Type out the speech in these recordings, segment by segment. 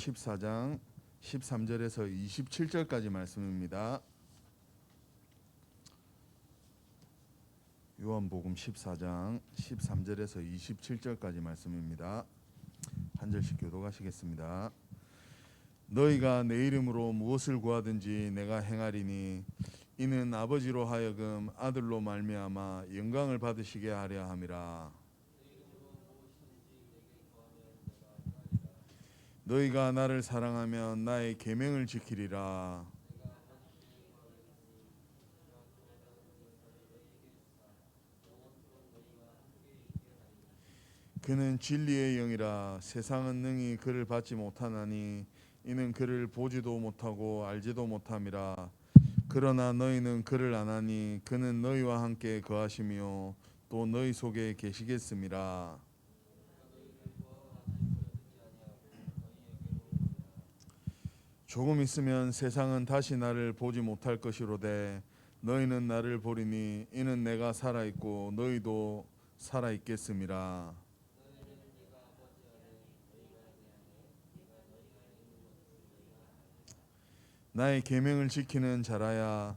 14장 13절에서 27절까지 말씀입니다. 요한복음 14장 13절에서 27절까지 말씀입니다. 한 절씩 교독하시겠습니다. 너희가 내 이름으로 무엇을 구하든지 내가 행하리니 이는 아버지로 하여금 아들로 말미암아 영광을 받으시게 하려 함이라. 너희가 나를 사랑하면 나의 계명을 지키리라. 그는 진리의 영이라. 세상은 능히 그를 받지 못하나니 이는 그를 보지도 못하고 알지도 못함이라. 그러나 너희는 그를 아나니 그는 너희와 함께 거하시며 또 너희 속에 계시겠음이라. 조금 있으면 세상은 다시 나를 보지 못할 것이로되 너희는 나를 보리니 이는 내가 살아있고 너희도 살아있겠음이라. 나의 계명을 지키는 자라야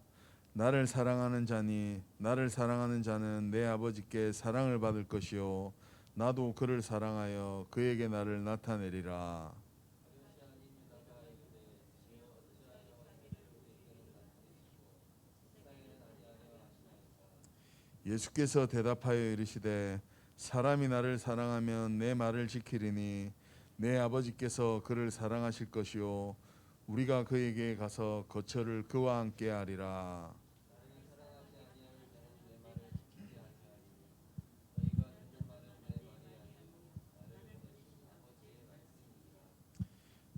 나를 사랑하는 자니 나를 사랑하는 자는 내 아버지께 사랑을 받을 것이요 나도 그를 사랑하여 그에게 나를 나타내리라. 예수께서 대답하여 이르시되 사람이 나를 사랑하면 내 말을 지키리니 내 아버지께서 그를 사랑하실 것이요 우리가 그에게 가서 거처를 그와 함께 하리라.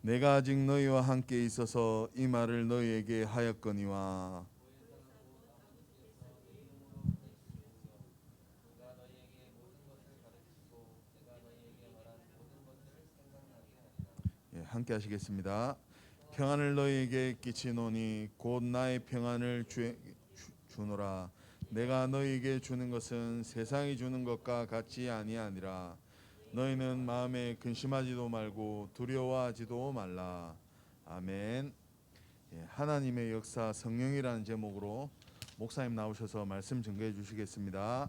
내가 아직 너희와 함께 있어서 이 말을 너희에게 하였거니와 함께 하시겠습니다. 평안을 너희에게 끼치노니 곧 나의 평안을 주노라. 내가 너희에게 주는 것은 세상이 주는 것과 같지 아니하니라. 너희는 마음에 근심하지도 말고 두려워하지도 말라. 아멘. 하나님의 역사 성령이라는 제목으로 목사님 나오셔서 말씀 증거해 주시겠습니다.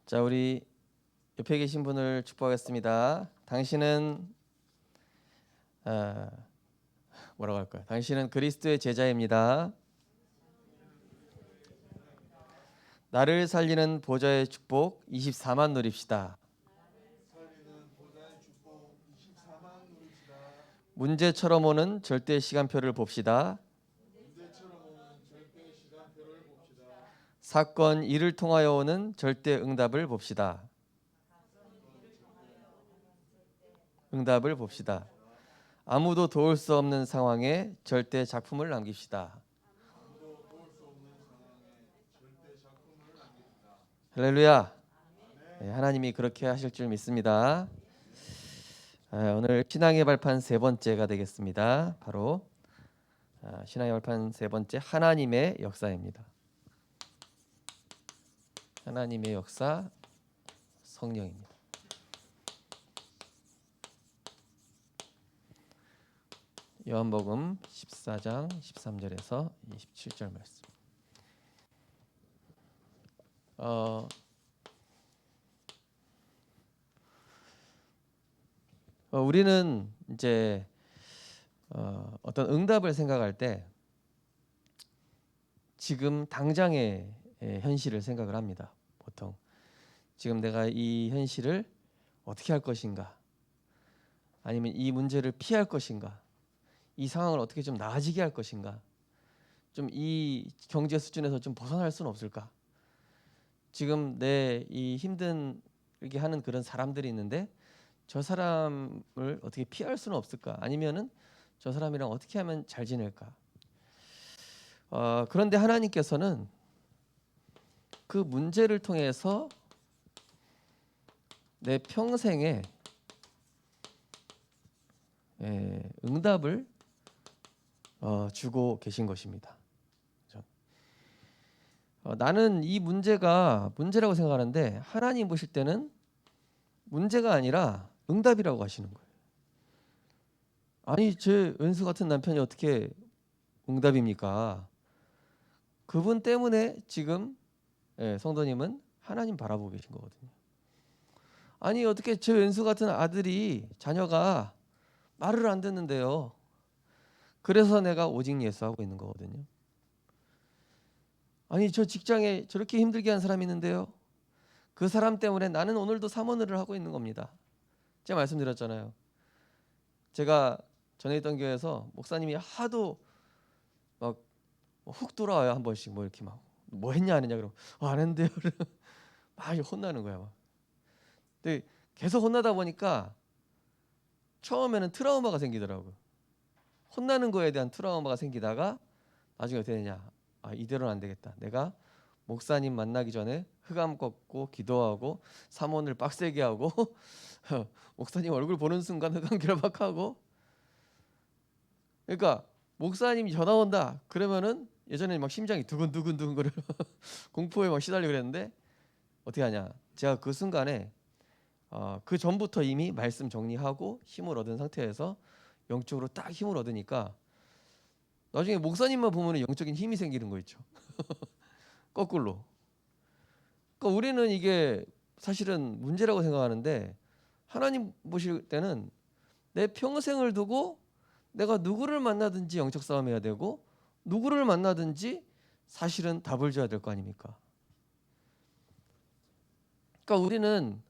자, 우리 옆에 계신 분을 축복하겠습니다. 당신은 뭐라고 할까요? 당신은 그리스도의 제자입니다. 나를 살리는 보좌의 축복 24만 누립시다. 문제처럼 오는 절대 시간표를 봅시다. 사건 일을 통하여 오는 절대 응답을 봅시다. 응답을 봅시다. 아무도 도울 수 없는 상황에 절대 작품을 남깁시다. 할렐루야. 네, 하나님이 그렇게 하실 줄 믿습니다. 오늘 신앙의 발판 세 번째가 되겠습니다. 바로 신앙의 발판 세 번째, 하나님의 역사입니다. 하나님의 역사, 성령입니다. 요한복음 14장 13절에서 27절 말씀. 우리는 이제 어떤 응답을 생각할 때 지금 당장의 현실을 생각을 합니다. 보통 지금 내가 이 현실을 어떻게 할 것인가, 아니면 이 문제를 피할 것인가, 이 상황을 어떻게 좀 나아지게 할 것인가, 좀 이 경제 수준에서 좀 벗어날 수는 없을까, 지금 내 이 힘들게 하는 그런 사람들이 있는데 저 사람을 어떻게 피할 수는 없을까, 아니면은 저 사람이랑 어떻게 하면 잘 지낼까. 그런데 하나님께서는 그 문제를 통해서 내 평생에 응답을 주고 계신 것입니다. 나는 이 문제가 문제라고 생각하는데 하나님 보실 때는 문제가 아니라 응답이라고 하시는 거예요. 아니 제 왼수 같은 남편이 어떻게 응답입니까? 그분 때문에 지금 성도님은 하나님 바라보고 계신 거거든요. 아니 어떻게 제 왼수 같은 아들이 자녀가 말을 안 듣는데요. 그래서 내가 오직 예수 하고 있는 거거든요. 아니 저 직장에 저렇게 힘들게 한 사람이 있는데요. 그 사람 때문에 나는 오늘도 사모를 하고 있는 겁니다. 제가 말씀드렸잖아요. 제가 전에 있던 교회에서 목사님이 하도 막 훅 돌아와요. 한 번씩 뭐 이렇게 막 뭐 했냐 안 했냐 그러면 안 했는데요. 막 혼나는 거야. 막. 근데 계속 혼나다 보니까 처음에는 트라우마가 생기더라고요. 혼나는 거에 대한 트라우마가 생기다가 나중에 어떻게 되냐. 이대로는 안 되겠다. 내가 목사님 만나기 전에 흑암 걷고 기도하고 사모를 빡세게 하고 목사님 얼굴 보는 순간 흑암 결박하고 그러니까 목사님이 전화 온다 그러면은 예전에 막 심장이 두근두근두근 거려 공포에 막 시달리고 그랬는데 어떻게 하냐. 제가 그 순간에 그 전부터 이미 말씀 정리하고 힘을 얻은 상태에서 영적으로 딱 힘을 얻으니까 나중에 목사님만 보면 영적인 힘이 생기는 거 있죠. 거꾸로. 그러니까 우리는 이게 사실은 문제라고 생각하는데 하나님 보실 때는 내 평생을 두고 내가 누구를 만나든지 영적 싸움해야 되고 누구를 만나든지 사실은 답을 줘야 될 거 아닙니까? 그러니까 우리는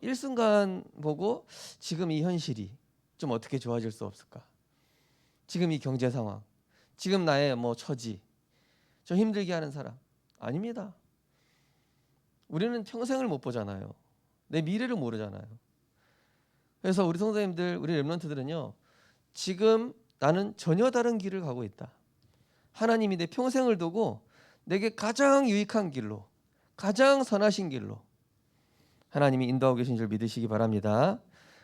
일순간 보고 지금 이 현실이 좀 어떻게 좋아질 수 없을까? 지금 이 경제 상황, 지금 나의 뭐 처지, 좀 힘들게 하는 사람 아닙니다. 우리는 평생을 못 보잖아요. 내 미래를 모르잖아요. 그래서 우리 성도님들, 우리 렘넌트들은요. 지금 나는 전혀 다른 길을 가고 있다. 하나님이 내 평생을 두고 내게 가장 유익한 길로, 가장 선하신 길로 하나님이 인도하고 계신 줄 믿으시기 바랍니다.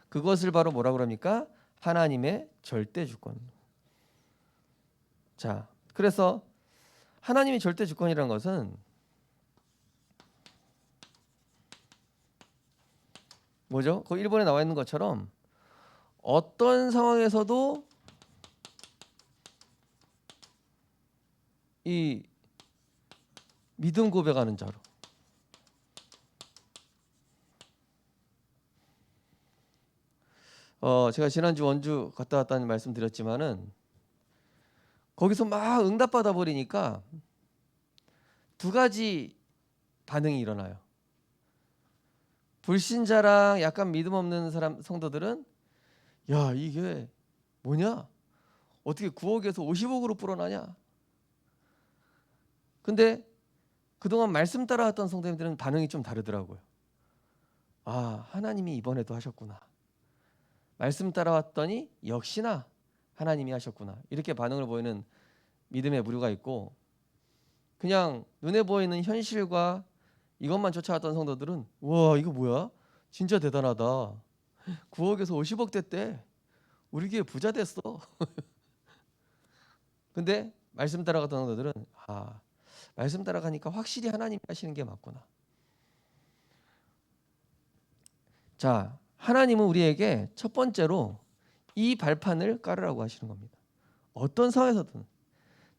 그것을 바로 뭐라고 합니까? 하나님의 절대 주권. 자, 그래서 하나님의 절대 주권이라는 것은 뭐죠? 그 1번에 나와 있는 것처럼 어떤 상황에서도 이 믿음 고백하는 자로 제가 지난주 원주 갔다 왔다는 말씀 드렸지만은 거기서 막 응답받아 버리니까 두 가지 반응이 일어나요. 불신자랑 약간 믿음 없는 사람 성도들은 야 이게 뭐냐? 어떻게 9억에서 50억으로 불어나냐? 근데 그동안 말씀 따라왔던 성도님들은 반응이 좀 다르더라고요. 하나님이 이번에도 하셨구나. 말씀 따라왔더니 역시나 하나님이 하셨구나. 이렇게 반응을 보이는 믿음의 부류가 있고 그냥 눈에 보이는 현실과 이것만 쫓아왔던 성도들은 와 이거 뭐야? 진짜 대단하다. 9억에서 50억 됐대. 우리 교회 부자 됐어. 근데 말씀 따라갔던 성도들은 말씀 따라가니까 확실히 하나님이 하시는 게 맞구나. 자, 하나님은 우리에게 첫 번째로 이 발판을 깔으라고 하시는 겁니다. 어떤 상황에서든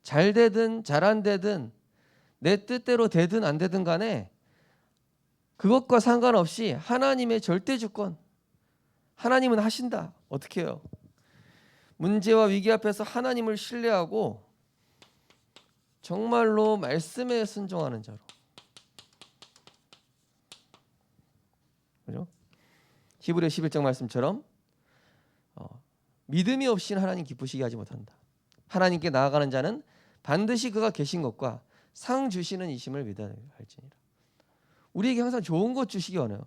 잘 되든 잘 안 되든 내 뜻대로 되든 안 되든 간에 그것과 상관없이 하나님의 절대 주권 하나님은 하신다. 어떻게 해요? 문제와 위기 앞에서 하나님을 신뢰하고 정말로 말씀에 순종하는 자로. 그죠? 히브리 11장 말씀처럼 믿음이 없이는 하나님 기쁘시게 하지 못한다. 하나님께 나아가는 자는 반드시 그가 계신 것과 상 주시는 이심을 믿어야 할지니라. 우리에게 항상 좋은 것 주시기 원해요.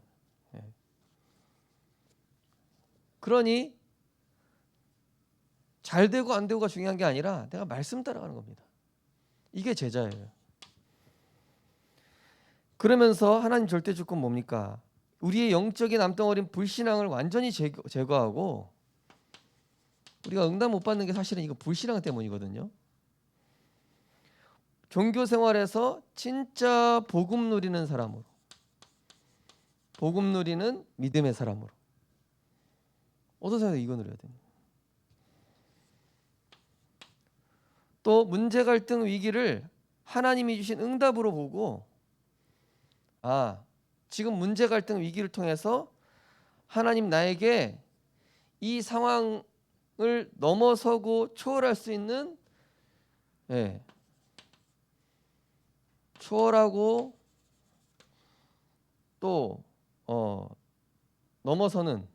그러니 잘 되고 안 되고가 중요한 게 아니라 내가 말씀 따라가는 겁니다. 이게 제자예요. 그러면서 하나님 절대 주권 뭡니까? 우리의 영적인 암덩어리인 불신앙을 완전히 제거하고 우리가 응답 못 받는 게 사실은 이거 불신앙 때문이거든요. 종교 생활에서 진짜 복음 누리는 사람으로, 복음 누리는 믿음의 사람으로 어떠세요? 이거 누려야 됩니다. 또 문제 갈등 위기를 하나님이 주신 응답으로 보고, 지금 문제 갈등 위기를 통해서 하나님 나에게 이 상황을 넘어서고 초월할 수 있는, 초월하고 또 넘어서는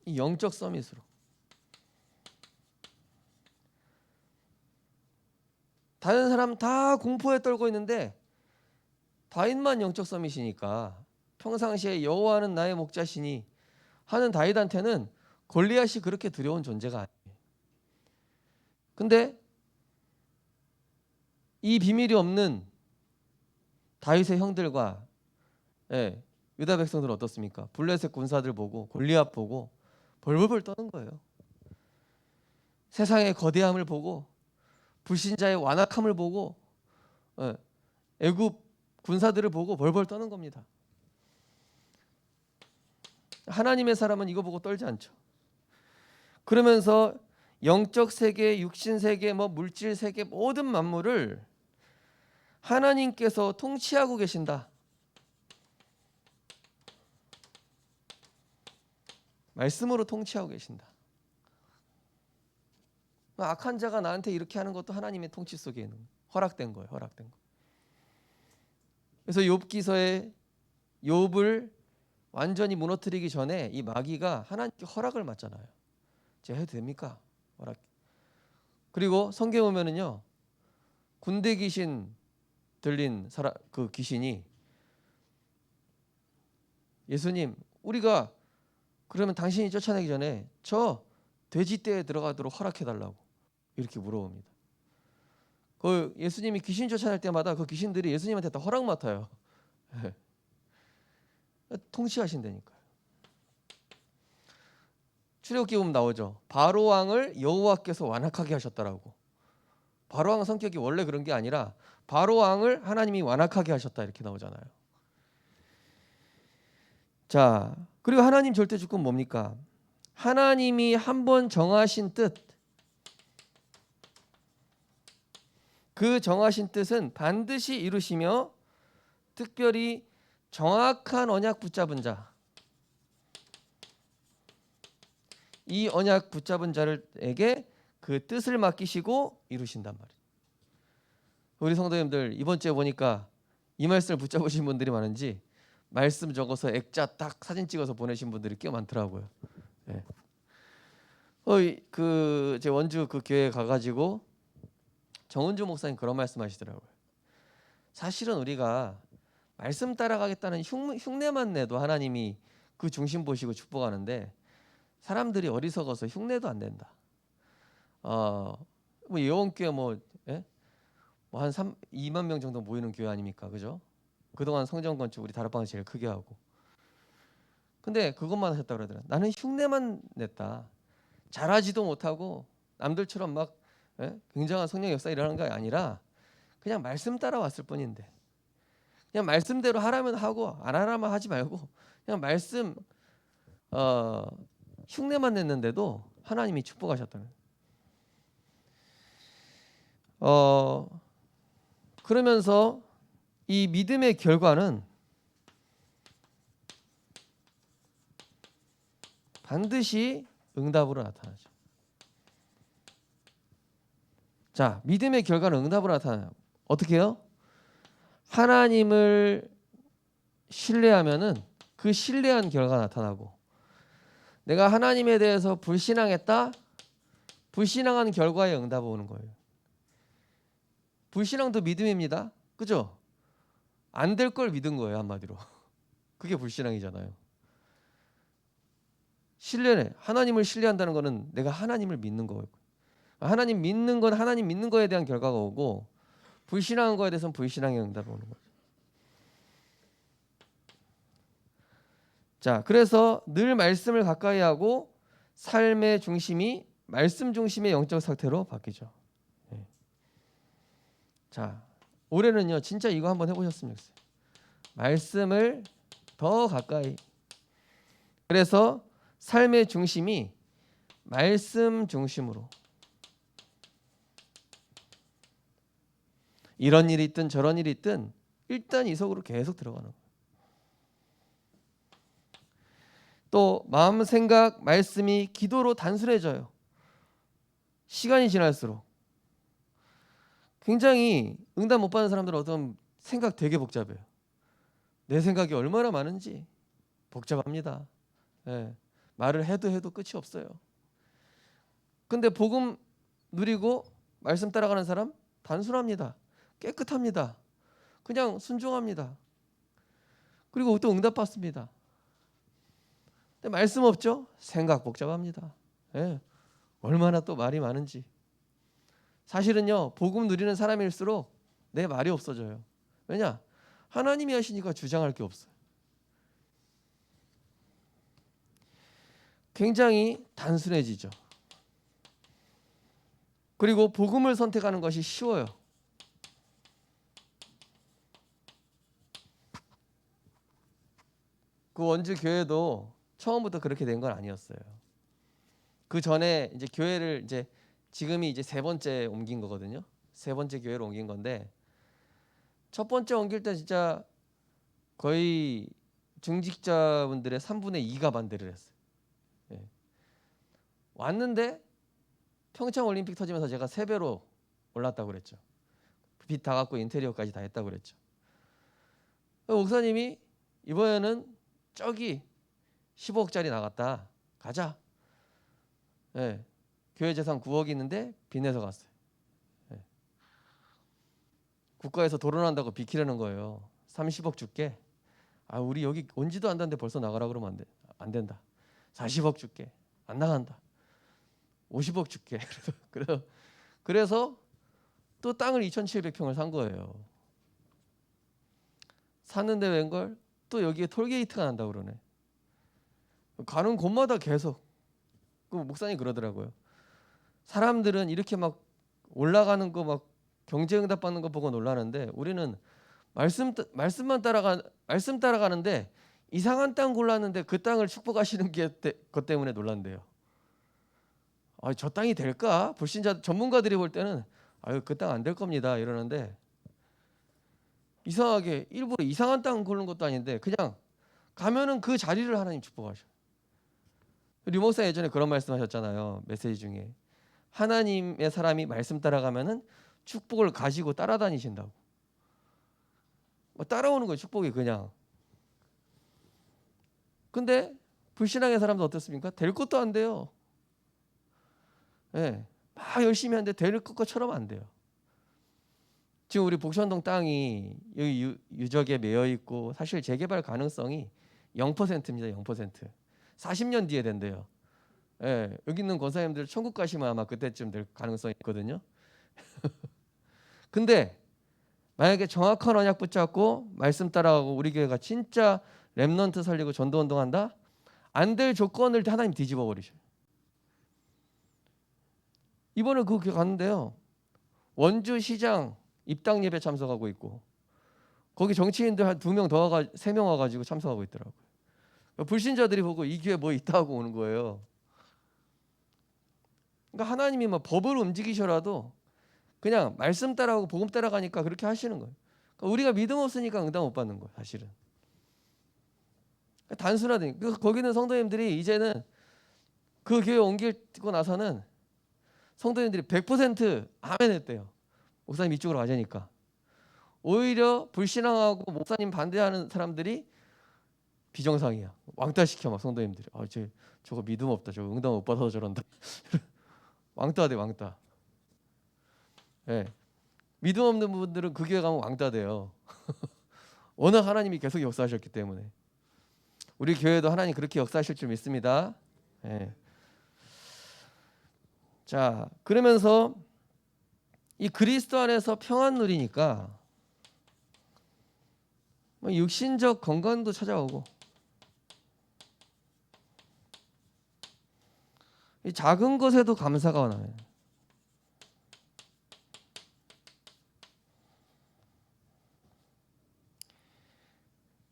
이 영적 서밋으로, 다른 사람 다 공포에 떨고 있는데 다윗만 영적 서밋이니까, 평상시에 여호와는 나의 목자시니 하는 다윗한테는 골리앗이 그렇게 두려운 존재가 아니에요. 근데 이 비밀이 없는 다윗의 형들과 유다 백성들은 어떻습니까? 블레셋 군사들 보고 골리앗 보고 벌벌벌 떠는 거예요. 세상의 거대함을 보고 불신자의 완악함을 보고 애굽 군사들을 보고 벌벌 떠는 겁니다. 하나님의 사람은 이거 보고 떨지 않죠. 그러면서 영적 세계, 육신 세계, 물질 세계 모든 만물을 하나님께서 통치하고 계신다. 말씀으로 통치하고 계신다. 악한 자가 나한테 이렇게 하는 것도 하나님의 통치 속에 있는 거예요. 허락된 거예요. 허락된 거. 그래서 욥기서에 욥을 완전히 무너뜨리기 전에 이 마귀가 하나님께 허락을 받잖아요. 제가 해도 됩니까? 허락. 그리고 성경에 보면은요, 군대 귀신 들린 그 귀신이 예수님, 우리가 그러면 당신이 쫓아내기 전에 저 돼지떼에 들어가도록 허락해달라고 이렇게 물어봅니다. 그 예수님이 귀신 쫓아낼 때마다 그 귀신들이 예수님한테 다 허락 맡아요. 통치하신다니까요. 출애굽기 보면 나오죠. 바로 왕을 여호와께서 완악하게 하셨다라고. 바로 왕 성격이 원래 그런 게 아니라 바로 왕을 하나님이 완악하게 하셨다 이렇게 나오잖아요. 자, 그리고 하나님 절대 주권 뭡니까? 하나님이 한번 정하신 뜻, 그 정하신 뜻은 반드시 이루시며 특별히 정확한 언약 붙잡은 자, 이 언약 붙잡은 자에게 그 뜻을 맡기시고 이루신단 말이에요. 우리 성도님들 이번 주에 보니까 이 말씀을 붙잡으신 분들이 많은지 말씀 적어서 액자 딱 사진 찍어서 보내신 분들이 꽤 많더라고요. 제 원주 그 교회 가가지고 정은주 목사님 그런 말씀하시더라고요. 사실은 우리가 말씀 따라가겠다는 흉내만 내도 하나님이 그 중심 보시고 축복하는데 사람들이 어리석어서 흉내도 안 낸다. 예원교회 한 2만 명 정도 모이는 교회 아닙니까, 그죠? 그동안 성전 건축 우리 다락방을 제일 크게 하고. 근데 그것만 하셨다 그러더라. 나는 흉내만 냈다. 잘하지도 못하고 남들처럼 막 굉장한 성령 역사 일어나는 게 아니라 그냥 말씀 따라왔을 뿐인데, 그냥 말씀대로 하라면 하고 안 하라면 하지 말고 그냥 말씀 흉내만 냈는데도 하나님이 축복하셨다는. 그러면서 이 믿음의 결과는 반드시 응답으로 나타나죠. 자, 믿음의 결과는 응답으로 나타나요. 어떻게 해요? 하나님을 신뢰하면은 그 신뢰한 결과가 나타나고, 내가 하나님에 대해서 불신앙했다, 불신앙한 결과에 응답이 오는 거예요. 불신앙도 믿음입니다. 그죠? 안 될 걸 믿은 거예요, 한마디로. 그게 불신앙이잖아요. 신뢰네. 하나님을 신뢰한다는 거는 내가 하나님을 믿는 거예요. 하나님 믿는 건 하나님 믿는 거에 대한 결과가 오고, 불신앙한 거에 대해서는 불신앙의 응답이 오는 거죠. 자, 그래서 늘 말씀을 가까이 하고 삶의 중심이 말씀 중심의 영적 상태로 바뀌죠. 예. 자, 올해는요 진짜 이거 한번 해보셨으면 좋겠어요. 말씀을 더 가까이. 그래서 삶의 중심이 말씀 중심으로. 이런 일이 있든 저런 일이 있든 일단 이 속으로 계속 들어가는 거예요. 또 마음, 생각, 말씀이 기도로 단순해져요. 시간이 지날수록. 굉장히 응답 못 받는 사람들은 어떤 생각 되게 복잡해요. 내 생각이 얼마나 많은지 복잡합니다. 예, 말을 해도 끝이 없어요. 근데 복음 누리고 말씀 따라가는 사람 단순합니다. 깨끗합니다. 그냥 순종합니다. 그리고 또 응답 받습니다. 근데 말씀 없죠? 생각 복잡합니다. 예, 얼마나 또 말이 많은지. 사실은요 복음 누리는 사람일수록 내 말이 없어져요. 왜냐? 하나님이 하시니까 주장할 게 없어요. 굉장히 단순해지죠. 그리고 복음을 선택하는 것이 쉬워요. 그 원주 교회도 처음부터 그렇게 된 건 아니었어요. 그 전에 이제 교회를 이제 지금이 이제 세 번째 옮긴 거거든요. 세 번째 교회로 옮긴 건데 첫 번째 옮길 때 진짜 거의 중직자분들의 3분의 2가 반대를 했어요. 예. 왔는데 평창 올림픽 터지면서 제가 3배로 올랐다고 그랬죠. 빚 다 갚고 인테리어까지 다 했다고 그랬죠. 목사님이 이번에는 저기 15억짜리 나갔다. 가자. 예. 교회 재산 9억이 있는데 빚내서 갔어요. 예. 국가에서 도론한다고 비키려는 거예요. 30억 줄게. 아, 우리 여기 온지도 않았는데 벌써 나가라 그러면 안 된다. 40억 줄게. 안 나간다. 50억 줄게. 그래서 또 땅을 2,700평을 산 거예요. 샀는데 웬걸 또 여기에 톨게이트가 난다고 그러네. 가는 곳마다 계속. 그 목사님 그러더라고요. 사람들은 이렇게 막 올라가는 거 막 경제응답 받는 거 보고 놀라는데 우리는 말씀 따라가는데 이상한 땅 골랐는데 그 땅을 축복하시는 것 때문에 놀란대요. 아, 저 땅이 될까? 불신자 전문가들이 볼 때는 아유 그 땅 안 될 겁니다 이러는데 이상하게 일부러 이상한 땅 고르는 것도 아닌데 그냥 가면은 그 자리를 하나님 축복하셔. 류 목사 예전에 그런 말씀하셨잖아요. 메시지 중에 하나님의 사람이 말씀 따라가면은 축복을 가지고 따라다니신다고. 따라오는 거예요 축복이 그냥. 근데 불신앙의 사람도 어떻습니까? 될 것도 안 돼요. 예, 막 열심히 하는데 될 것처럼 안 돼요. 지금 우리 복천동 땅이 여기 유적에 매여 있고 사실 재개발 가능성이 0%입니다. 0%. 40년 뒤에 된대요. 예, 여기 있는 권사님들 천국 가시면 아마 그때쯤 될 가능성이 있거든요. 근데 만약에 정확한 언약 붙잡고 말씀 따라가고 우리 교회가 진짜 렘넌트 살리고 전도 운동한다? 안 될 조건을 하나님 뒤집어 버리셔요. 이번에 그 교회 갔는데요. 원주 시장 입당 예배 참석하고 있고 거기 정치인들 한 2명 더 와가 3명 와가지고 참석하고 있더라고요. 불신자들이 보고 이 교회 뭐 있다고 오는 거예요. 그러니까 하나님이 뭐 법을 움직이셔라도 그냥 말씀 따라가고 복음 따라가니까 그렇게 하시는 거예요. 그러니까 우리가 믿음 없으니까 응답 못 받는 거예요. 사실은. 그러니까 단순하다니까. 거기는 성도님들이 이제는 그 교회 옮기고 나서는 성도님들이 100% 아멘 했대요. 목사님 이쪽으로 가자니까. 오히려 불신앙하고 목사님 반대하는 사람들이 비정상이야. 왕따시켜 막 성도님들이. 아, 저거 믿음 없다. 저거 응답 못 받아서 저런다. 왕따 돼 왕따. 예. 믿음 없는 분들은 그 교회 가면 왕따 돼요. 워낙 하나님이 계속 역사하셨기 때문에. 우리 교회도 하나님 그렇게 역사하실 줄 믿습니다. 예. 자, 그러면서 이 그리스도 안에서 평안 누리니까 육신적 건강도 찾아오고 이 작은 것에도 감사가 나요.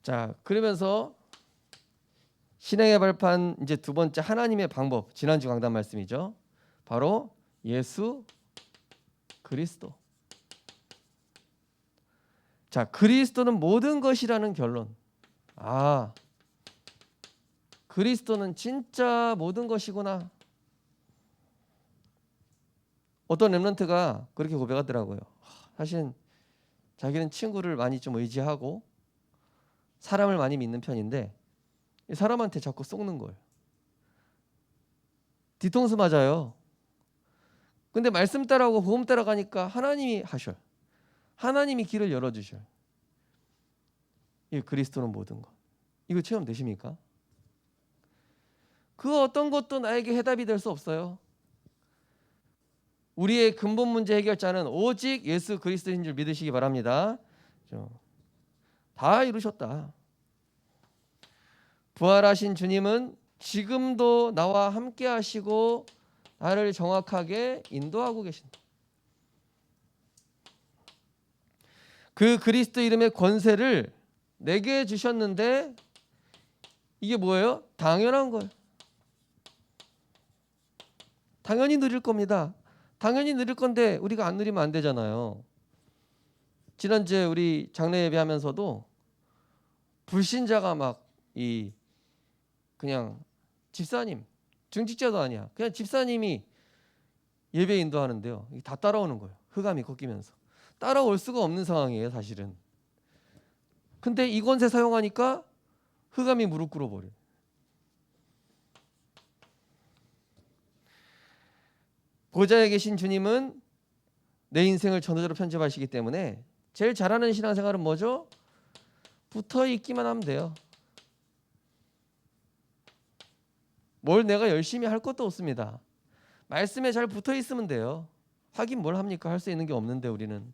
자, 그러면서 신앙의 발판 이제 두 번째 하나님의 방법, 지난주 강단 말씀이죠. 바로 예수 그리스도. 자, 그리스도는 모든 것이라는 결론. 아, 그리스도는 진짜 모든 것이구나. 어떤 렘넌트가 그렇게 고백하더라고요. 사실은 자기는 친구를 많이 좀 의지하고 사람을 많이 믿는 편인데 이 사람한테 자꾸 속는 거예요. 뒤통수 맞아요. 근데 말씀 따라오고 복음 따라가니까 하나님이 하셔. 하나님이 길을 열어주셔. 이 그리스도는 모든 것. 이거 체험되십니까? 그 어떤 것도 나에게 해답이 될 수 없어요. 우리의 근본 문제 해결자는 오직 예수 그리스도인 줄 믿으시기 바랍니다. 다 이루셨다. 부활하신 주님은 지금도 나와 함께 하시고 나를 정확하게 인도하고 계신다. 그 그리스도 이름의 권세를 내게 주셨는데 이게 뭐예요? 당연한 거예요. 당연히 누릴 겁니다. 당연히 누릴 건데 우리가 안 누리면 안 되잖아요. 지난주에 우리 장례 예배하면서도 불신자가 막 그냥 집사님, 중직자도 아니야. 그냥 집사님이 예배 인도하는데요. 다 따라오는 거예요. 흑암이 꺾이면서. 따라올 수가 없는 상황이에요, 사실은. 근데 이 권세 사용하니까 흑암이 무릎 꿇어버려요. 보좌에 계신 주님은 내 인생을 전도자로 편집하시기 때문에 제일 잘하는 신앙생활은 뭐죠? 붙어 있기만 하면 돼요. 뭘 내가 열심히 할 것도 없습니다. 말씀에 잘 붙어 있으면 돼요. 하긴 뭘 합니까? 할 수 있는 게 없는데 우리는.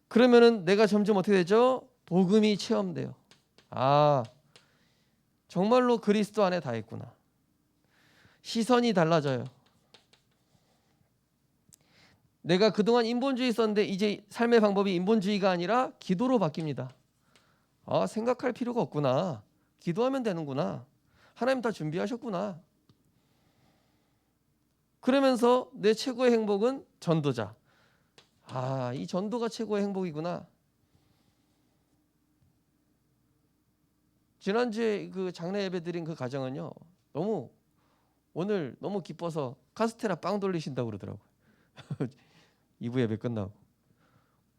그러면은 내가 점점 어떻게 되죠? 복음이 체험돼요. 아, 정말로 그리스도 안에 다 있구나. 시선이 달라져요. 내가 그동안 인본주의 있었는데 이제 삶의 방법이 인본주의가 아니라 기도로 바뀝니다. 아, 생각할 필요가 없구나. 기도하면 되는구나. 하나님 다 준비하셨구나. 그러면서 내 최고의 행복은 전도자. 아, 이 전도가 최고의 행복이구나. 지난주에 그 장례 예배 드린 그 가정은요, 오늘 너무 기뻐서 카스테라 빵 돌리신다고 그러더라고요. 2부 예배 끝나고.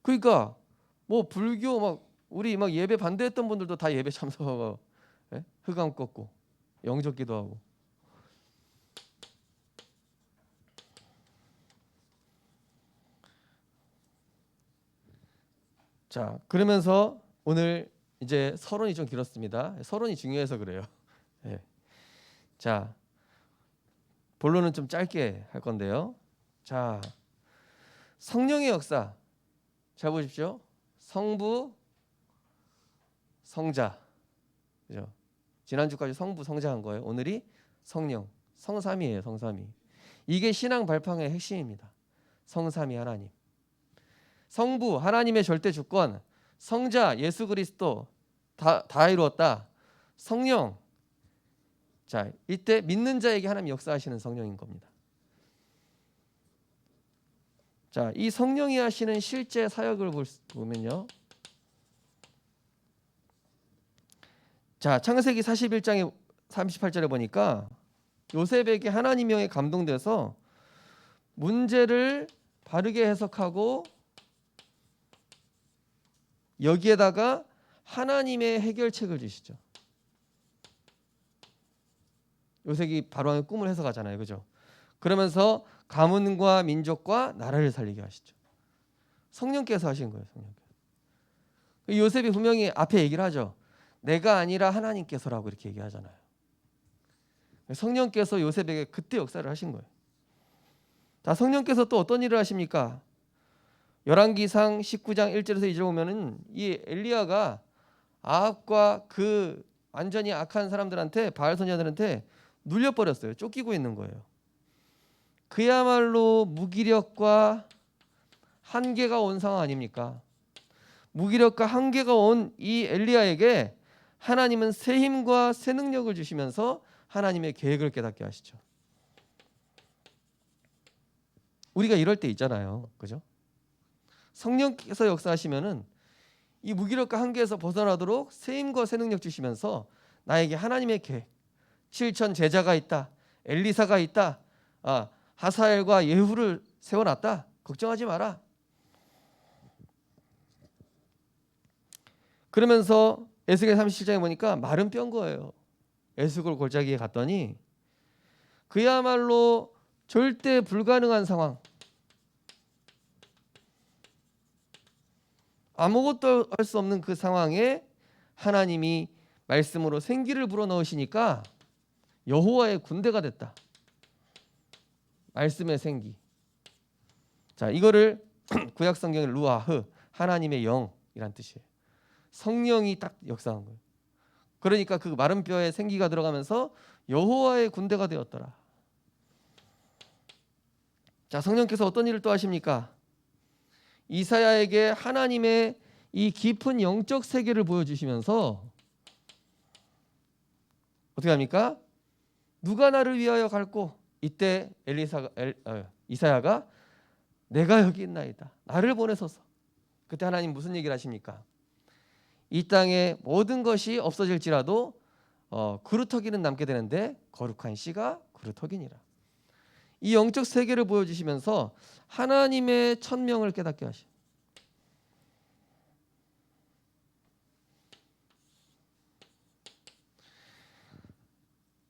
그러니까 뭐 불교 우리 예배 반대했던 분들도 다 예배 참석하고, 예? 흑암 꺾고 영접 기도하고. 자, 그러면서 오늘 이제 서론이 좀 길었습니다. 서론이 중요해서 그래요. 예. 자, 본론은 좀 짧게 할 건데요. 자, 성령의 역사. 잘 보십시오. 성부, 성자. 그죠? 지난주까지 성부, 성자 한 거예요. 오늘이 성령, 성삼위예요. 성삼위. 이게 신앙 발판의 핵심입니다. 성삼위 하나님. 성부, 하나님의 절대 주권. 성자, 예수 그리스도 다 이루었다. 성령. 자, 이때 믿는 자에게 하나님 역사하시는 성령인 겁니다. 자, 이 성령이 하시는 실제 사역을 보면요. 자, 창세기 41장에 38절에 보니까 요셉에게 하나님 영에 감동돼서 문제를 바르게 해석하고 여기에다가 하나님의 해결책을 주시죠. 요셉이 바로왕의 꿈을 해석하잖아요. 그죠? 그러면서 가문과 민족과 나라를 살리게 하시죠. 성령께서 하신 거예요. 성령께서. 요셉이 분명히 앞에 얘기를 하죠. 내가 아니라 하나님께서라고 이렇게 얘기하잖아요. 성령께서 요셉에게 그때 역사를 하신 거예요. 자, 성령께서 또 어떤 일을 하십니까? 열왕기상 19장 1절에서 2절 보면은 이 엘리야가 아합과 그 완전히 악한 사람들한테 바알 선지자들한테 눌려버렸어요. 쫓기고 있는 거예요. 그야말로 무기력과 한계가 온 상황 아닙니까? 무기력과 한계가 온 이 엘리야에게 하나님은 새 힘과 새 능력을 주시면서 하나님의 계획을 깨닫게 하시죠. 우리가 이럴 때 있잖아요. 그죠? 성령께서 역사하시면은 이 무기력과 한계에서 벗어나도록 새 힘과 새 능력 주시면서 나에게 하나님의 계획, 7천 제자가 있다, 엘리사가 있다, 하사엘과 예후를 세워놨다, 걱정하지 마라. 그러면서 에스겔 37장에 보니까 마른 뼈인 거예요. 에스골 골짜기에 갔더니 그야말로 절대 불가능한 상황, 아무것도 할 수 없는 그 상황에 하나님이 말씀으로 생기를 불어넣으시니까 여호와의 군대가 됐다. 말씀의 생기. 자, 이거를 구약 성경의 루아흐, 하나님의 영이란 뜻이에요. 성령이 딱 역사한 거예요. 그러니까 그 마른 뼈에 생기가 들어가면서 여호와의 군대가 되었더라. 자, 성령께서 어떤 일을 또 하십니까? 이사야에게 하나님의 이 깊은 영적 세계를 보여주시면서 어떻게 합니까? 누가 나를 위하여 갈고? 이때 이사야가 내가 여기 있나이다. 나를 보내소서. 그때 하나님 무슨 얘기를 하십니까? 이 땅에 모든 것이 없어질지라도 그루터기는 남게 되는데 거룩한 씨가 그루터기니라. 이 영적 세계를 보여주시면서 하나님의 천명을 깨닫게 하시.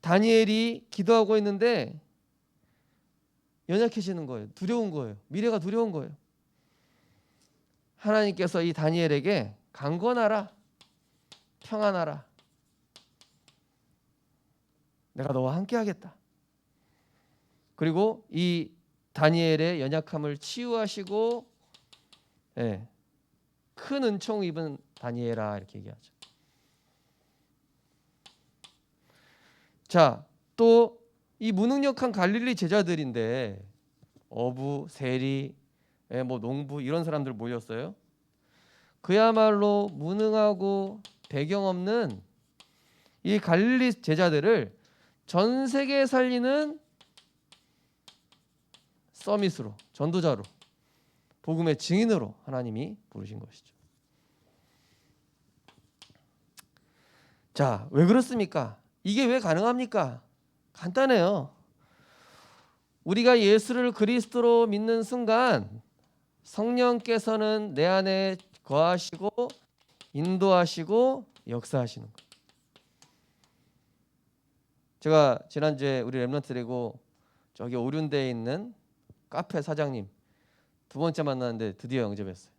다니엘이 기도하고 있는데 연약해지는 거예요. 두려운 거예요. 미래가 두려운 거예요. 하나님께서 이 다니엘에게 강건하라, 평안하라. 내가 너와 함께하겠다. 그리고 이 다니엘의 연약함을 치유하시고 큰 은총 입은 다니엘아 이렇게 얘기하죠. 자, 또 이 무능력한 갈릴리 제자들인데 어부, 세리, 뭐 농부 이런 사람들 모였어요. 그야말로 무능하고 배경 없는 이 갈릴리 제자들을 전 세계에 살리는 서밋으로, 전도자로, 복음의 증인으로 하나님이 부르신 것이죠. 자, 왜 그렇습니까? 이게 왜 가능합니까? 간단해요. 우리가 예수를 그리스도로 믿는 순간 성령께서는 내 안에 거하시고 인도하시고 역사하시는 거예요. 제가 지난주에 우리 렘넌트 데리고 저기 오륜대에 있는 카페 사장님 두 번째 만났는데 드디어 영접했어요.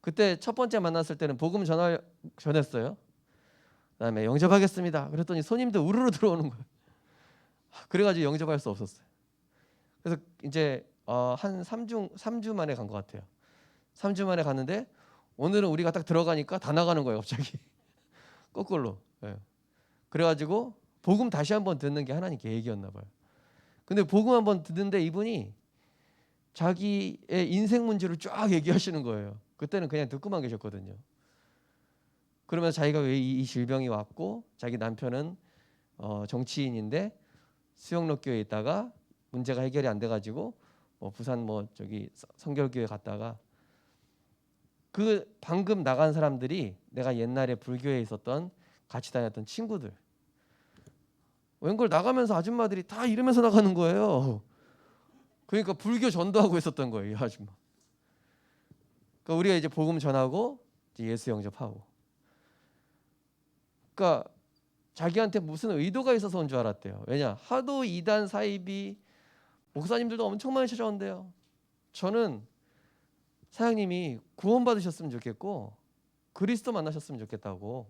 그때 첫 번째 만났을 때는 복음 전했어요. 그다음에 영접하겠습니다. 그랬더니 손님들 우르르 들어오는 거예요. 그래가지고 영접할 수 없었어요. 그래서 이제 한 3주 만에 간 것 같아요. 3주 만에 갔는데 오늘은 우리가 딱 들어가니까 다 나가는 거예요. 갑자기 거꾸로. 그래가지고 복음 다시 한번 듣는 게 하나님 계획이었나 봐요. 근데 복음 한번 듣는데 이분이 자기의 인생 문제를 쫙 얘기하시는 거예요. 그때는 그냥 듣고만 계셨거든요. 그러면서 자기가 왜 이 질병이 왔고 자기 남편은 정치인인데 수영록교에 있다가 문제가 해결이 안 돼가지고 부산 저기 성결교회 갔다가 그 방금 나간 사람들이 내가 옛날에 불교에 있었던 같이 다녔던 친구들. 웬걸 나가면서 아줌마들이 다 이러면서 나가는 거예요. 그러니까 불교 전도하고 있었던 거예요, 이 아줌마. 그러니까 우리가 이제 복음 전하고 이제 예수 영접하고. 그러니까 자기한테 무슨 의도가 있어서 온 줄 알았대요. 왜냐? 하도 이단 사이비 목사님들도 엄청 많이 찾아온대요. 저는 사장님이 구원받으셨으면 좋겠고 그리스도 만나셨으면 좋겠다고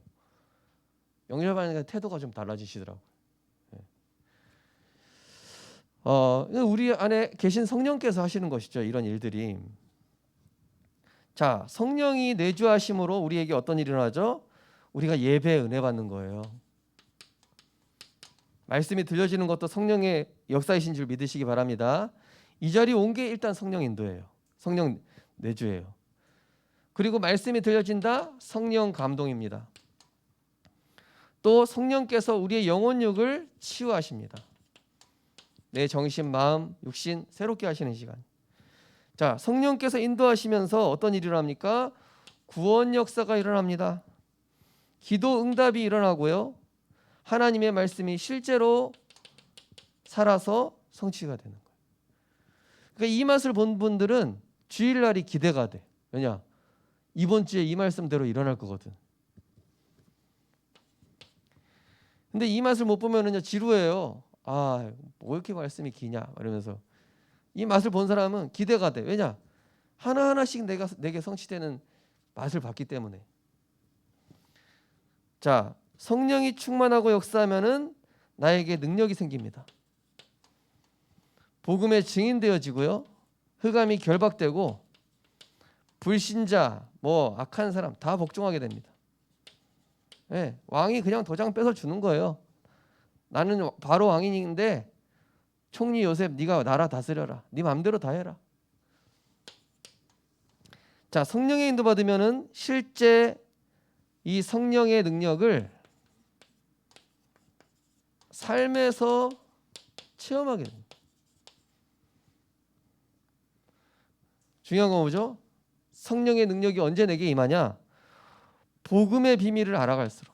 영접하는 태도가 좀 달라지시더라고요. 우리 안에 계신 성령께서 하시는 것이죠. 이런 일들이. 자, 성령이 내주하심으로 우리에게 어떤 일이 일어나죠? 우리가 예배에 은혜 받는 거예요. 말씀이 들려지는 것도 성령의 역사이신 줄 믿으시기 바랍니다. 이 자리에 온 게 일단 성령 인도예요. 성령 내주예요. 그리고 말씀이 들려진다, 성령 감동입니다. 또 성령께서 우리의 영혼육을 치유하십니다. 내 정신, 마음, 육신 새롭게 하시는 시간. 자, 성령께서 인도하시면서 어떤 일이 일어납니까? 구원 역사가 일어납니다. 기도 응답이 일어나고요. 하나님의 말씀이 실제로 살아서 성취가 되는 거예요. 그러니까 이 맛을 본 분들은 주일날이 기대가 돼. 왜냐? 이번 주에 이 말씀대로 일어날 거거든. 근데 이 맛을 못 보면은요 지루해요. 아, 뭐 이렇게 말씀이 기냐 이러면서. 이 맛을 본 사람은 기대가 돼. 왜냐? 하나하나씩 내게 성취되는 맛을 봤기 때문에. 자, 성령이 충만하고 역사하면은 나에게 능력이 생깁니다. 복음의 증인되어지고요. 흑암이 결박되고 불신자, 뭐 악한 사람 다 복종하게 됩니다. 네, 왕이 그냥 도장 빼서 주는 거예요. 나는 바로 왕인데 총리 요셉 네가 나라 다스려라. 네 마음대로 다 해라. 자, 성령의 인도 받으면은 실제 이 성령의 능력을 삶에서 체험하게 됩니다. 중요한 건 뭐죠? 성령의 능력이 언제 내게 임하냐? 복음의 비밀을 알아갈수록.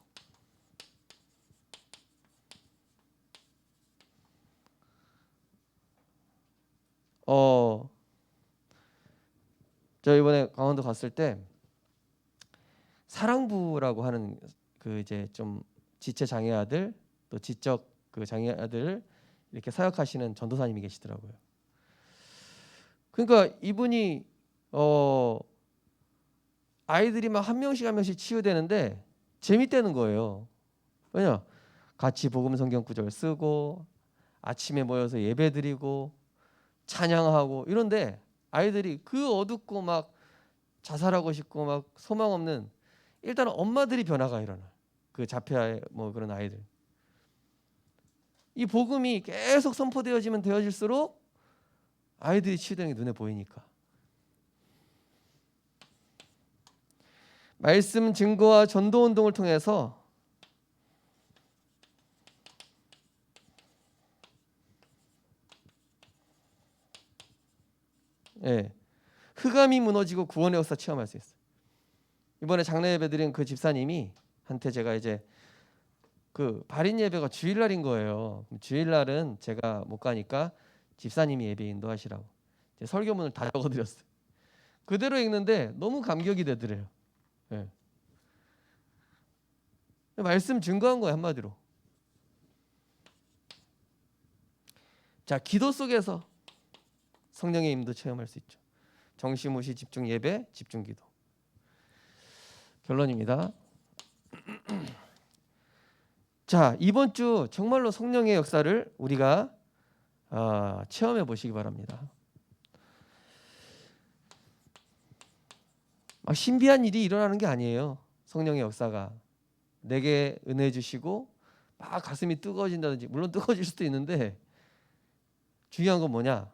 저 이번에 강원도 갔을 때 사랑부라고 하는 그 이제 좀 지체 장애아들 또 지적 그 장애아들을 이렇게 사역하시는 전도사님이 계시더라고요. 그러니까 이분이 아이들이 막 한 명씩 한 명씩 치유되는데 재밌다는 거예요. 왜냐? 같이 복음 성경 구절 쓰고 아침에 모여서 예배드리고 찬양하고 이런데 아이들이 그 어둡고 막 자살하고 싶고 막 소망 없는 일단 엄마들이 변화가 일어나. 그 자폐 뭐 그런 아이들. 이 복음이 계속 선포되어지면 되어질수록 아이들이 치유되는 게 눈에 보이니까. 말씀 증거와 전도 운동을 통해서 흑암이 무너지고 구원의 역사 체험할 수 있어요. 이번에 장례 예배 드린 그 집사님이 한테 제가 이제 그 발인 예배가 주일날인 거예요. 주일날은 제가 못 가니까 집사님이 예배 인도하시라고 설교문을 다 적어드렸어요. 그대로 읽는데 너무 감격이 되더래요. 말씀 증거한 거예요, 한마디로. 자, 기도 속에서 성령의 임도 체험할 수 있죠. 정시무시 집중 예배, 집중 기도. 결론입니다. 자, 이번 주 정말로 성령의 역사를 우리가 체험해 보시기 바랍니다. 막 신비한 일이 일어나는 게 아니에요. 성령의 역사가 내게 은혜 주시고 막 가슴이 뜨거워진다든지, 물론 뜨거워질 수도 있는데 중요한 건 뭐냐?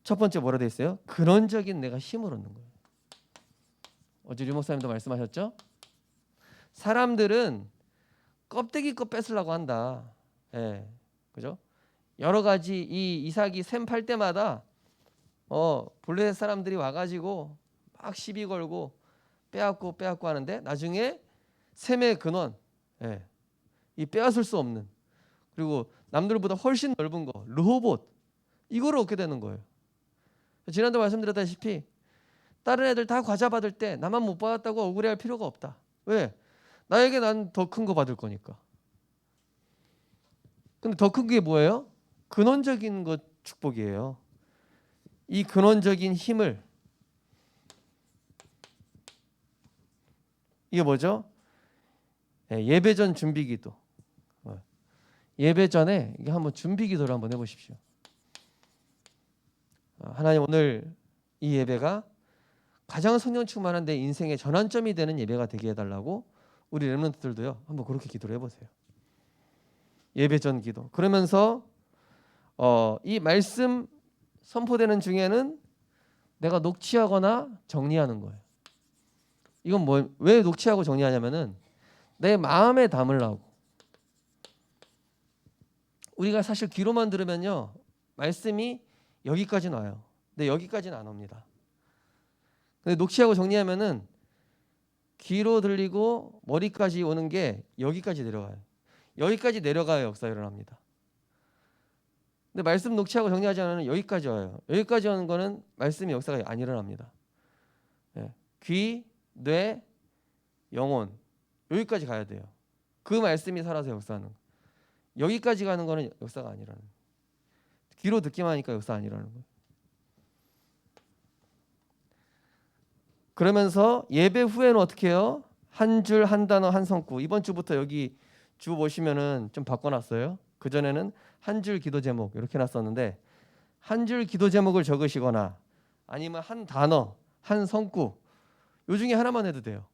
첫 번째 뭐라 돼 있어요? 근원적인 내가 힘을 얻는 거예요. 어제 류 목사님도 말씀하셨죠? 사람들은 껍데기 거 뺏으려고 한다. 그죠? 여러 가지 이 이삭이 샘 팔 때마다 블레셋 사람들이 와가지고 막 시비 걸고 빼앗고 하는데 나중에 샘의 근원, 이 빼앗을 수 없는, 그리고 남들보다 훨씬 넓은 거 르호봇, 이거를 얻게 되는 거예요. 지난도 말씀드렸다시피 다른 애들 다 과자 받을 때 나만 못 받았다고 억울해할 필요가 없다. 왜? 나에게 난 더 큰 거 받을 거니까. 근데 더 큰 게 뭐예요? 근원적인 것 축복이에요. 이 근원적인 힘을, 이게 뭐죠? 예배 전 준비 기도. 예배 전에 이게 한번 준비 기도를 한번 해보십시오. 하나님, 오늘 이 예배가 가장 성령 충만한 내 인생의 전환점이 되는 예배가 되게 해달라고 우리 렘넌트들도요 한번 그렇게 기도를 해보세요. 예배 전 기도. 그러면서 이 말씀 선포되는 중에는 내가 녹취하거나 정리하는 거예요. 이건 왜 녹취하고 정리하냐면은 내 마음에 담으려고. 우리가 사실 귀로만 들으면요, 말씀이 여기까지는 와요. 근데 여기까지는 안 옵니다. 근데 녹취하고 정리하면은 귀로 들리고 머리까지 오는 게 여기까지 내려가요. 여기까지 내려가야 역사가 일어납니다. 근데 말씀 녹취하고 정리하지 않으면 여기까지 와요. 여기까지 오는 거는 말씀이 역사가 안 일어납니다. 예. 귀, 뇌, 영혼 여기까지 가야 돼요. 그 말씀이 살아서 역사하는 거. 여기까지 가는 거는 역사가 안 일어나는 거예요. 귀로 듣기만 하니까 역사 안 일어나는 거예요. 그러면서 예배 후에는 어떻게 해요? 한 줄, 한 단어, 한 성구. 이번 주부터 여기 주 보시면은 좀 바꿔놨어요. 그전에는 한 줄 기도 제목 이렇게 놨었는데 한 줄 기도 제목을 적으시거나 아니면 한 단어, 한 성구 요 중에 하나만 해도 돼요.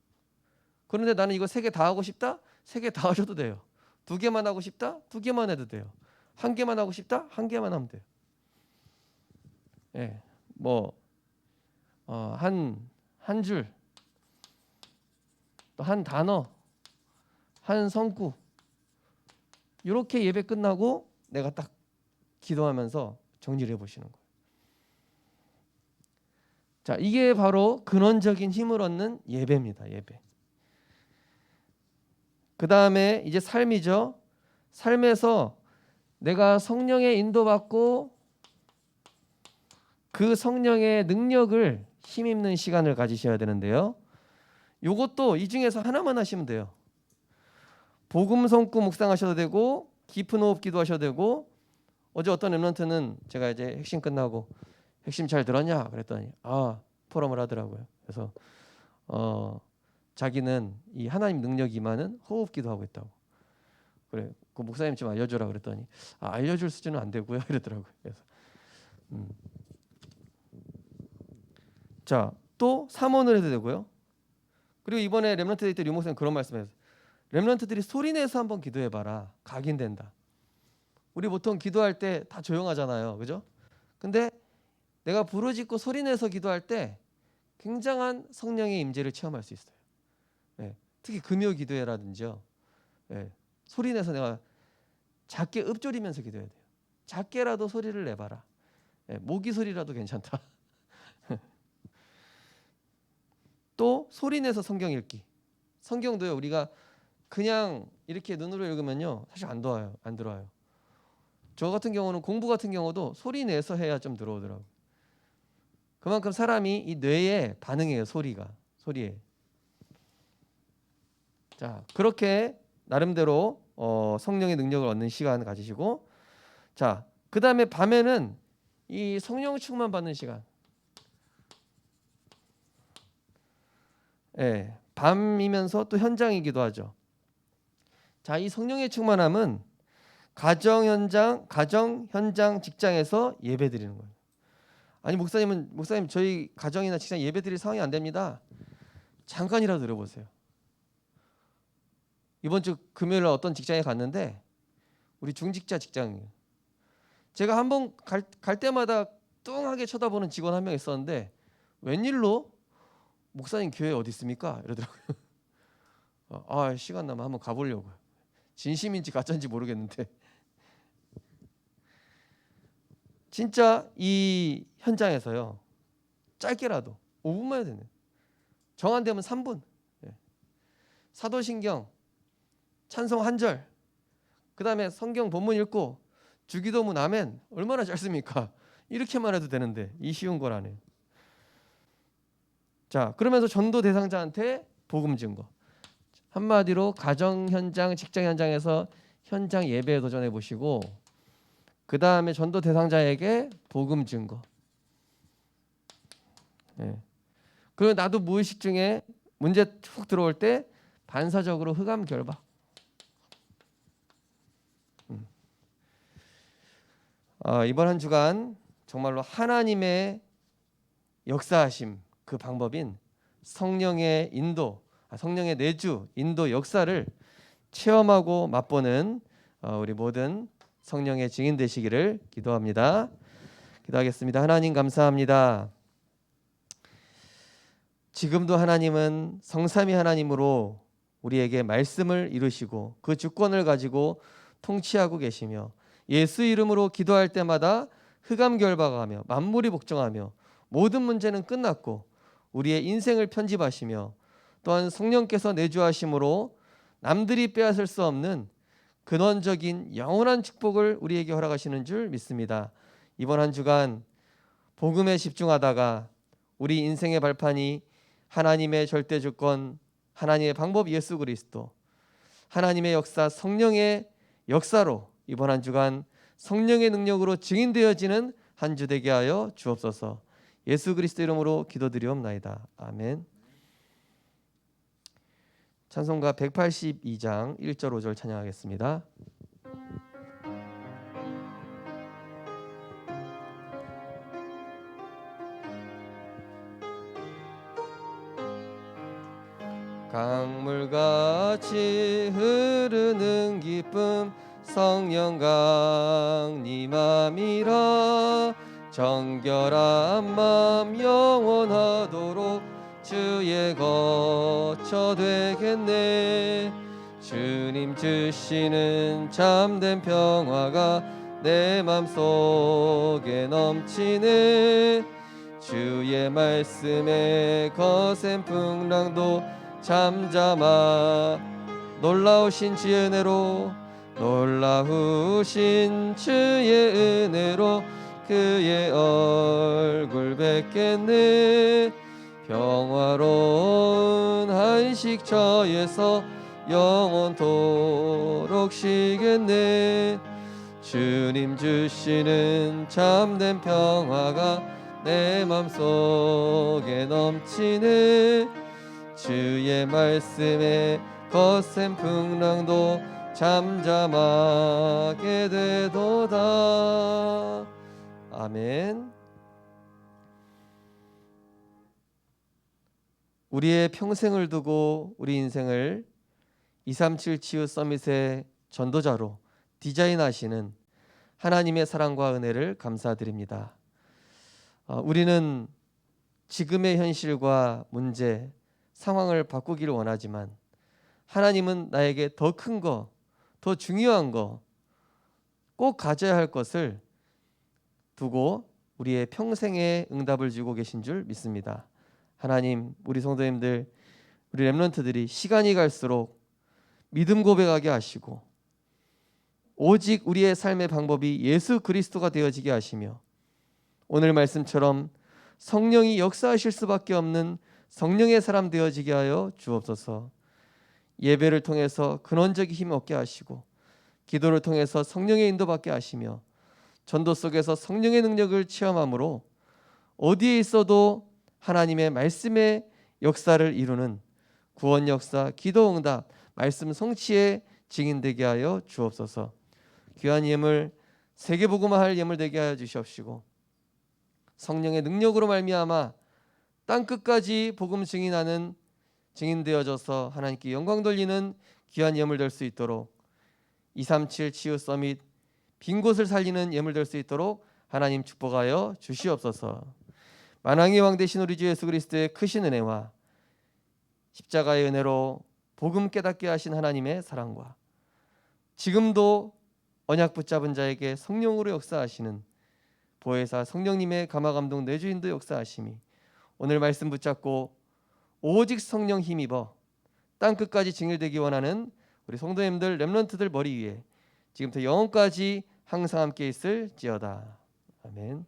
그런데 나는 이거 3개 다 하고 싶다? 3개 다 하셔도 돼요. 2개만 하고 싶다? 2개만 해도 돼요. 1개만 하고 싶다? 1개만 하면 돼요. 예, 한 줄, 또 한 단어, 한 성구 이렇게 예배 끝나고 내가 딱 기도하면서 정리를 해보시는 거예요. 자, 이게 바로 근원적인 힘을 얻는 예배입니다. 예배. 그 다음에 이제 삶이죠. 삶에서 내가 성령의 인도받고 그 성령의 능력을 힘입는 시간을 가지셔야 되는데요. 요것도 이 중에서 하나만 하시면 돼요. 복음 성구 묵상하셔도 되고 깊은 호흡 기도하셔도 되고 어제 어떤 랩런트는 제가 이제 핵심 끝나고 핵심 잘 들었냐 그랬더니 포럼을 하더라고요. 그래서 자기는 이 하나님 능력이 임하는 호흡 기도하고 있다고. 그래, 그 목사님 좀 알려주라 그랬더니 알려줄 수준은 안 되고요 이러더라고요. 그래서 자, 또 삼원을 해도 되고요. 그리고 이번에 렘넌트 데이 때 류 목사님 그런 말씀하셨어요. 렘넌트들이 소리 내서 한번 기도해봐라. 각인된다. 우리 보통 기도할 때 다 조용하잖아요, 그죠? 근데 내가 부르짖고 소리 내서 기도할 때 굉장한 성령의 임재를 체험할 수 있어요. 예, 특히 금요 기도회라든지요. 예, 소리 내서 내가 작게 읊조리면서 기도해야 돼요. 작게라도 소리를 내봐라. 예, 모기 소리라도 괜찮다. 또 소리 내서 성경 읽기. 성경도요, 우리가 그냥 이렇게 눈으로 읽으면요 사실 안 들어와요. 저 같은 경우는 공부 같은 경우도 소리 내서 해야 좀 들어오더라고요. 그만큼 사람이 이 뇌에 반응해요. 소리에. 자, 그렇게 나름대로 성령의 능력을 얻는 시간 가지시고, 자, 그 다음에 밤에는 이 성령 충만 받는 시간. 예, 밤이면서 또 현장이기도 하죠. 자, 이 성령의 충만함은 가정 현장, 직장에서 예배 드리는 거예요. 아니 목사님 저희 가정이나 직장 예배 드릴 상황이 안 됩니다. 잠깐이라도 들어보세요. 이번 주 금요일 날 어떤 직장에 갔는데 우리 중직자 직장이에요. 제가 한번 갈 때마다 뚱하게 쳐다보는 직원 한 명 있었는데 웬일로 목사님 교회 어디 있습니까? 이러더라고요. 시간 나면 한번 가보려고요. 진심인지 가짜인지 모르겠는데 진짜 이 현장에서요 짧게라도 5분만 해도 되네. 정한되면 3분. 사도신경 찬송 한 절, 그 다음에 성경 본문 읽고 주기도문 아멘. 얼마나 짧습니까? 이렇게만 해도 되는데 이 쉬운 거라네요. 자, 그러면서 전도 대상자한테 복음 증거. 한마디로 가정 현장, 직장 현장에서 현장 예배에 도전해 보시고, 그 다음에 전도 대상자에게 복음 증거. 그리고 나도 무의식 중에 문제 툭 들어올 때 반사적으로 흑암 결박. 이번 한 주간 정말로 하나님의 역사하심, 그 방법인 성령의 인도, 성령의 내주, 인도 역사를 체험하고 맛보는 우리 모든 성령의 증인 되시기를 기도합니다. 기도하겠습니다. 하나님 감사합니다. 지금도 하나님은 성삼위 하나님으로 우리에게 말씀을 이루시고 그 주권을 가지고 통치하고 계시며 예수 이름으로 기도할 때마다 흑암 결박하며 만물이 복종하며 모든 문제는 끝났고 우리의 인생을 편집하시며 또한 성령께서 내주하심으로 남들이 빼앗을 수 없는 근원적인 영원한 축복을 우리에게 허락하시는 줄 믿습니다. 이번 한 주간 복음에 집중하다가 우리 인생의 발판이 하나님의 절대 주권, 하나님의 방법 예수 그리스도, 하나님의 역사, 성령의 역사로 이번 한 주간 성령의 능력으로 증인되어지는 한 주 되게 하여 주옵소서. 예수 그리스도 이름으로 기도드리옵나이다. 아멘. 찬송가 182장 1절 5절 찬양하겠습니다. 강물같이 흐르는 기쁨 성령강 니 맘이라 정결한 맘 영원하도록 주의 거처 되겠네. 주님 주시는 참된 평화가 내 맘속에 넘치네. 주의 말씀에 거센 풍랑도 잠잠아 놀라우신 주의 은혜로 놀라우신 주의 은혜로 그의 얼굴 뵙겠네. 평화로운 안식처에서 영원토록 쉬겠네. 주님 주시는 참된 평화가 내 맘속에 넘치네. 주의 말씀에 거센 풍랑도 잠잠하게 되도다. 아멘. 우리의 평생을 두고 우리 인생을 237 치유 서밋의 전도자로 디자인하시는 하나님의 사랑과 은혜를 감사드립니다. 우리는 지금의 현실과 문제, 상황을 바꾸기를 원하지만 하나님은 나에게 더 큰 거, 더 중요한 거, 꼭 가져야 할 것을 두고 우리의 평생의 응답을 주고 계신 줄 믿습니다. 하나님, 우리 성도님들, 우리 렘넌트들이 시간이 갈수록 믿음 고백하게 하시고 오직 우리의 삶의 방법이 예수 그리스도가 되어지게 하시며 오늘 말씀처럼 성령이 역사하실 수밖에 없는 성령의 사람 되어지게 하여 주옵소서. 예배를 통해서 근원적인 힘 얻게 하시고 기도를 통해서 성령의 인도받게 하시며 전도 속에서 성령의 능력을 체험함으로 어디에 있어도 하나님의 말씀의 역사를 이루는 구원 역사, 기도 응답, 말씀 성취의 증인되게 하여 주옵소서. 귀한 예물, 세계복음화할 예물 되게 하여 주시옵시고 성령의 능력으로 말미암아 땅 끝까지 복음 증인하는 증인되어져서 하나님께 영광 돌리는 귀한 예물 될 수 있도록 237 치유 서밋 빈 곳을 살리는 예물 될 수 있도록 하나님 축복하여 주시옵소서. 만왕의 왕 되신 우리 주 예수 그리스도의 크신 은혜와 십자가의 은혜로 복음 깨닫게 하신 하나님의 사랑과 지금도 언약 붙잡은 자에게 성령으로 역사하시는 보혜사 성령님의 감화 감동 내주인도 역사하심이 오늘 말씀 붙잡고 오직 성령 힘입어 땅 끝까지 증일되기 원하는 우리 성도님들 렘넌트들 머리 위에 지금부터 영원까지 항상 함께 있을지어다. 아멘.